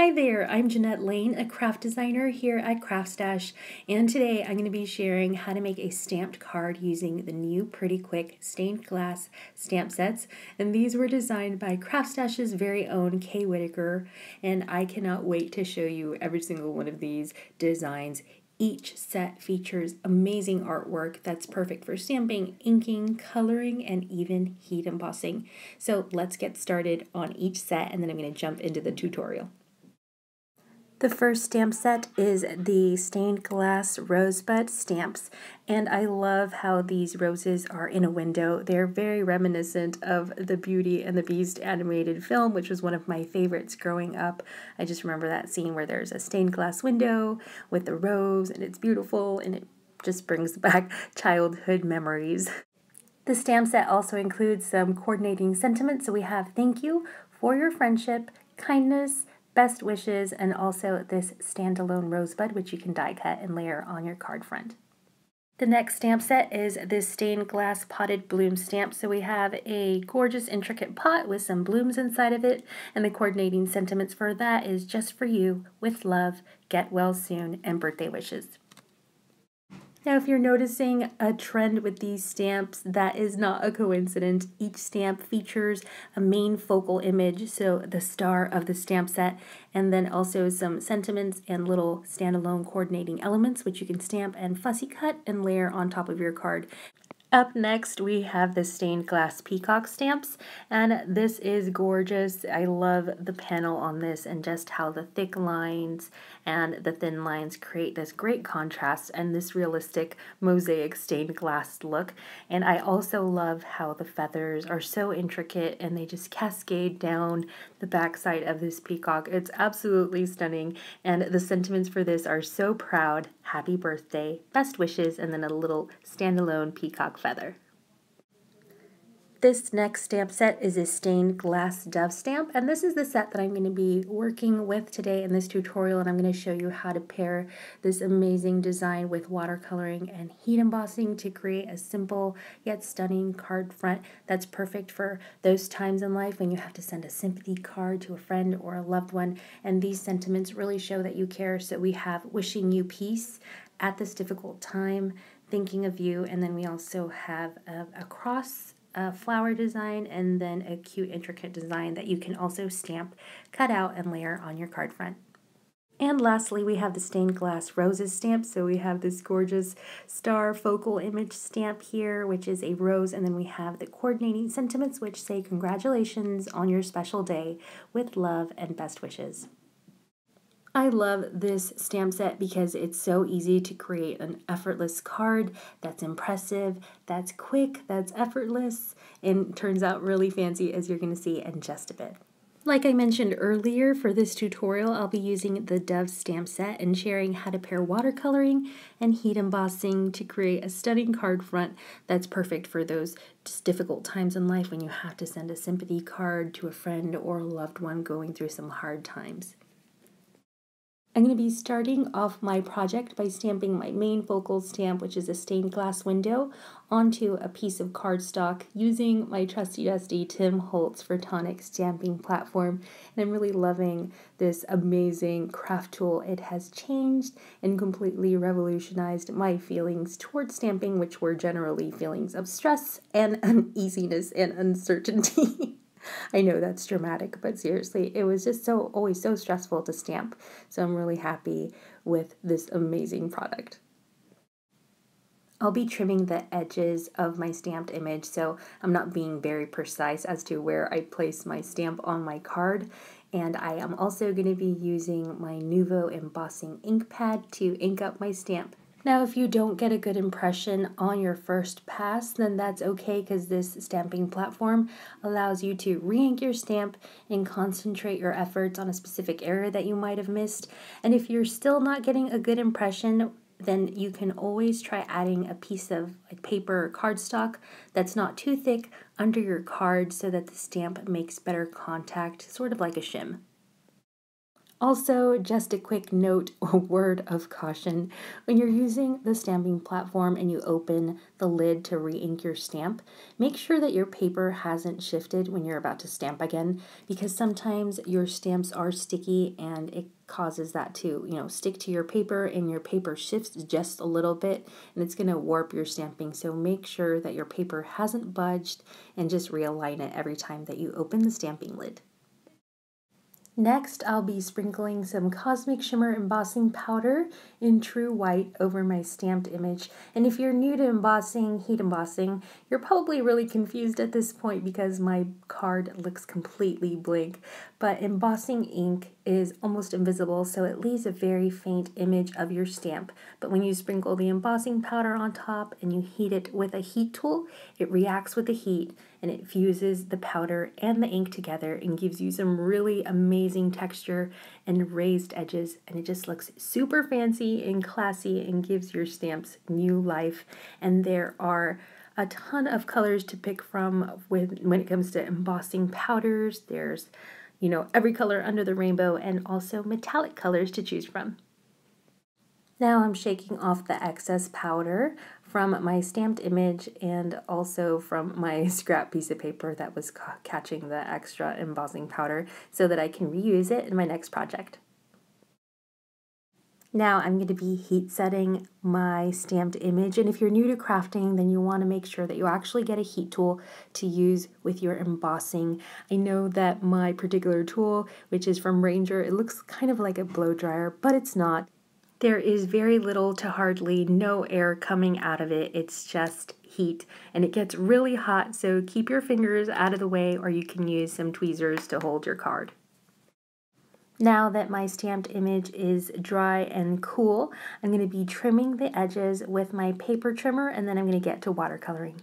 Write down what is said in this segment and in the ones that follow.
Hi there, I'm Jeanette Lane, a craft designer here at CraftStash, and today I'm going to be sharing how to make a stamped card using the new Pretty Quick stained glass stamp sets. And these were designed by CraftStash's very own Kay Whitaker, and I cannot wait to show you every single one of these designs. Each set features amazing artwork that's perfect for stamping, inking, coloring, and even heat embossing. So let's get started on each set, and then I'm going to jump into the tutorial. The first stamp set is the stained glass rosebud stamps, and I love how these roses are in a window. They're very reminiscent of the Beauty and the Beast animated film, which was one of my favorites growing up. I just remember that scene where there's a stained glass window with the rose, and it's beautiful, and it just brings back childhood memories. The stamp set also includes some coordinating sentiments, so we have thank you for your friendship, kindness, best wishes, and also this standalone rosebud, which you can die cut and layer on your card front. The next stamp set is this stained glass potted bloom stamp. So we have a gorgeous intricate pot with some blooms inside of it, and the coordinating sentiments for that is just for you, with love, get well soon, and birthday wishes. Now, if you're noticing a trend with these stamps, that is not a coincidence. Each stamp features a main focal image, so the star of the stamp set, and then also some sentiments and little standalone coordinating elements, which you can stamp and fussy cut and layer on top of your card. Up next, we have the stained glass peacock stamps, and this is gorgeous. I love the panel on this and just how the thick lines and the thin lines create this great contrast and this realistic mosaic stained glass look. And I also love how the feathers are so intricate and they just cascade down the backside of this peacock. It's absolutely stunning, and the sentiments for this are so proud, happy birthday, best wishes, and then a little standalone peacock feather. This next stamp set is a stained glass dove stamp, and this is the set that I'm going to be working with today in this tutorial, and I'm going to show you how to pair this amazing design with watercoloring and heat embossing to create a simple yet stunning card front that's perfect for those times in life when you have to send a sympathy card to a friend or a loved one, and these sentiments really show that you care. So we have wishing you peace at this difficult time, thinking of you, and then we also have a cross, a flower design, and then a cute intricate design that you can also stamp, cut out, and layer on your card front. And lastly, we have the stained glass roses stamp. So we have this gorgeous star focal image stamp here, which is a rose, and then we have the coordinating sentiments, which say congratulations on your special day, with love and best wishes. I love this stamp set because it's so easy to create an effortless card that's impressive, that's quick, that's effortless, and turns out really fancy, as you're going to see in just a bit. Like I mentioned earlier, for this tutorial, I'll be using the Dove stamp set and sharing how to pair watercoloring and heat embossing to create a stunning card front that's perfect for those just difficult times in life when you have to send a sympathy card to a friend or a loved one going through some hard times. I'm going to be starting off my project by stamping my main focal stamp, which is a stained glass window, onto a piece of cardstock using my trusty dusty Tim Holtz Photonic stamping platform. And I'm really loving this amazing craft tool. It has changed and completely revolutionized my feelings towards stamping, which were generally feelings of stress and uneasiness and uncertainty. I know that's dramatic, but seriously, it was just always so stressful to stamp. So I'm really happy with this amazing product. I'll be trimming the edges of my stamped image, so I'm not being very precise as to where I place my stamp on my card. And I am also going to be using my Nuvo embossing ink pad to ink up my stamp. Now, if you don't get a good impression on your first pass, then that's okay, because this stamping platform allows you to re-ink your stamp and concentrate your efforts on a specific area that you might have missed. And if you're still not getting a good impression, then you can always try adding a piece of paper or cardstock that's not too thick under your card so that the stamp makes better contact, sort of like a shim. Also, just a quick note or word of caution. When you're using the stamping platform and you open the lid to re-ink your stamp, make sure that your paper hasn't shifted when you're about to stamp again, because sometimes your stamps are sticky and it causes that to, stick to your paper, and your paper shifts just a little bit and it's going to warp your stamping. So make sure that your paper hasn't budged and just realign it every time that you open the stamping lid. Next, I'll be sprinkling some Cosmic Shimmer embossing powder in true white over my stamped image. And if you're new to embossing, heat embossing, you're probably really confused at this point because my card looks completely blank. But embossing ink is almost invisible, so it leaves a very faint image of your stamp. But when you sprinkle the embossing powder on top and you heat it with a heat tool, it reacts with the heat and it fuses the powder and the ink together and gives you some really amazing texture and raised edges, and it just looks super fancy and classy and gives your stamps new life. And there are a ton of colors to pick from when it comes to embossing powders. There's every color under the rainbow, and also metallic colors to choose from. Now I'm shaking off the excess powder from my stamped image and also from my scrap piece of paper that was catching the extra embossing powder so that I can reuse it in my next project. Now I'm going to be heat setting my stamped image, and if you're new to crafting, then you want to make sure that you actually get a heat tool to use with your embossing. I know that my particular tool, which is from Ranger, it looks kind of like a blow dryer, but it's not. There is very little to hardly no air coming out of it. It's just heat, and it gets really hot, so keep your fingers out of the way, or you can use some tweezers to hold your card. Now that my stamped image is dry and cool, I'm going to be trimming the edges with my paper trimmer, and then I'm going to get to watercoloring.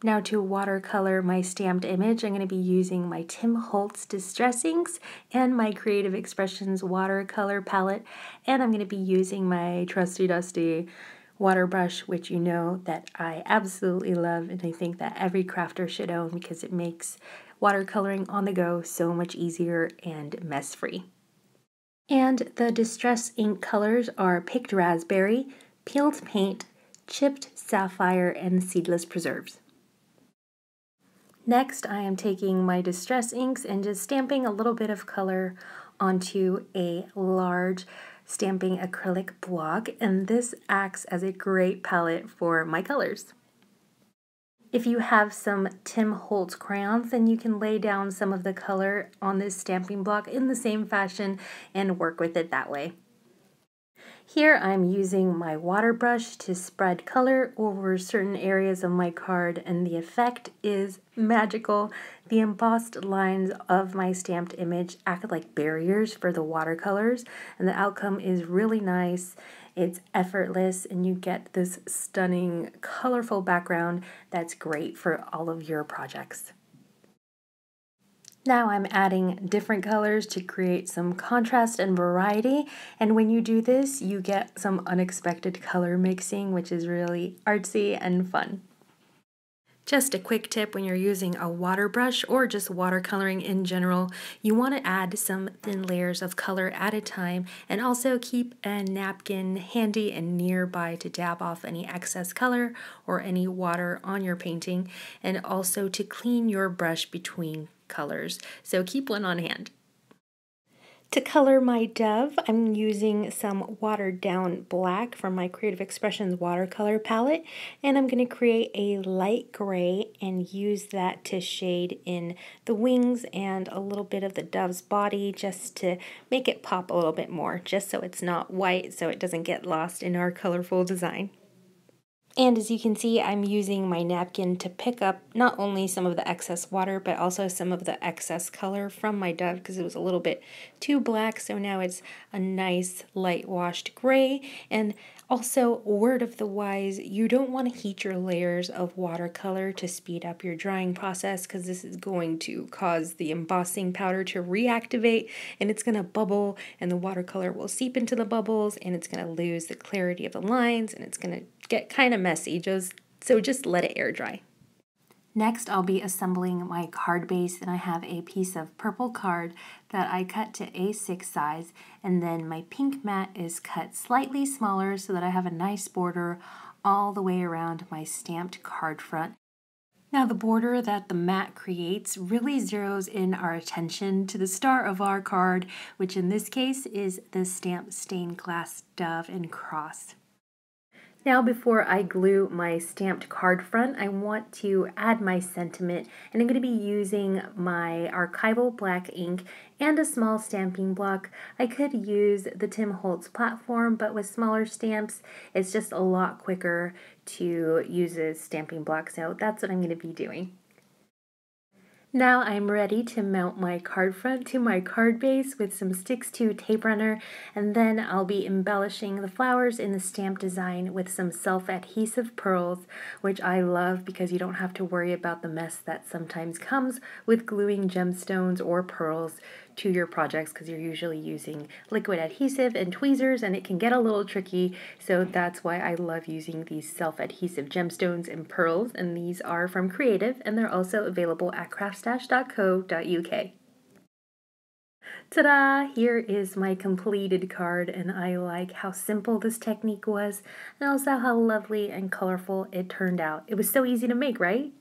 Now to watercolor my stamped image, I'm going to be using my Tim Holtz Distress Inks and my Creative Expressions watercolor palette, and I'm going to be using my trusty dusty water brush, which you know that I absolutely love, and I think that every crafter should own because it makes watercoloring on the go so much easier and mess-free. And the Distress Ink colors are Picked Raspberry, Peeled Paint, Chipped Sapphire, and Seedless Preserves. Next, I am taking my Distress Inks and just stamping a little bit of color onto a large stamping acrylic block, and this acts as a great palette for my colors. If you have some Tim Holtz crayons, then you can lay down some of the color on this stamping block in the same fashion and work with it that way. Here I'm using my water brush to spread color over certain areas of my card, and the effect is magical. The embossed lines of my stamped image act like barriers for the watercolors, and the outcome is really nice. It's effortless, and you get this stunning, colorful background that's great for all of your projects. Now I'm adding different colors to create some contrast and variety, and when you do this, you get some unexpected color mixing, which is really artsy and fun. Just a quick tip when you're using a water brush or just watercoloring in general, you want to add some thin layers of color at a time, and also keep a napkin handy and nearby to dab off any excess color or any water on your painting, and also to clean your brush between colors, so keep one on hand. To color my dove, I'm using some watered down black from my Creative Expressions watercolor palette, and I'm going to create a light gray and use that to shade in the wings and a little bit of the dove's body, just to make it pop a little bit more, just so it's not white, so it doesn't get lost in our colorful design. And as you can see, I'm using my napkin to pick up not only some of the excess water, but also some of the excess color from my dove, because it was a little bit too black, so now it's a nice light washed gray. And also, word of the wise, you don't want to heat your layers of watercolor to speed up your drying process, because this is going to cause the embossing powder to reactivate, and it's going to bubble, and the watercolor will seep into the bubbles, and it's going to lose the clarity of the lines, and it's going to get kind of messy, so just let it air dry. Next, I'll be assembling my card base, and I have a piece of purple card that I cut to A6 size, and then my pink mat is cut slightly smaller so that I have a nice border all the way around my stamped card front. Now the border that the mat creates really zeroes in our attention to the star of our card, which in this case is the stamped stained glass dove and cross. Now before I glue my stamped card front, I want to add my sentiment, and I'm going to be using my archival black ink and a small stamping block. I could use the Tim Holtz platform, but with smaller stamps, it's just a lot quicker to use a stamping block, so that's what I'm going to be doing. Now I'm ready to mount my card front to my card base with some Stix 2 tape runner, and then I'll be embellishing the flowers in the stamp design with some self-adhesive pearls, which I love because you don't have to worry about the mess that sometimes comes with gluing gemstones or pearls to your projects, because you're usually using liquid adhesive and tweezers and it can get a little tricky. So that's why I love using these self-adhesive gemstones and pearls, and these are from Creative, and they're also available at craftstash.co.uk. Ta-da! Here is my completed card, and I like how simple this technique was, and also how lovely and colorful it turned out. It was so easy to make, right?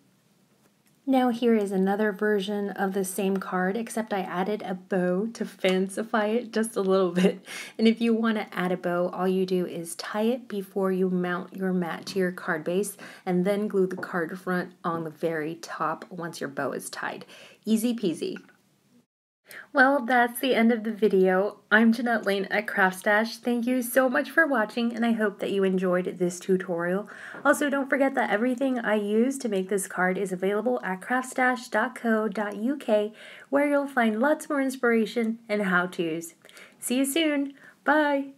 Now here is another version of the same card, except I added a bow to fancify it just a little bit. And if you want to add a bow, all you do is tie it before you mount your mat to your card base, and then glue the card front on the very top once your bow is tied. Easy peasy. Well, that's the end of the video. I'm Jeanette Lane at CraftStash. Thank you so much for watching, and I hope that you enjoyed this tutorial. Also, don't forget that everything I use to make this card is available at craftstash.co.uk, where you'll find lots more inspiration and how-tos. See you soon. Bye!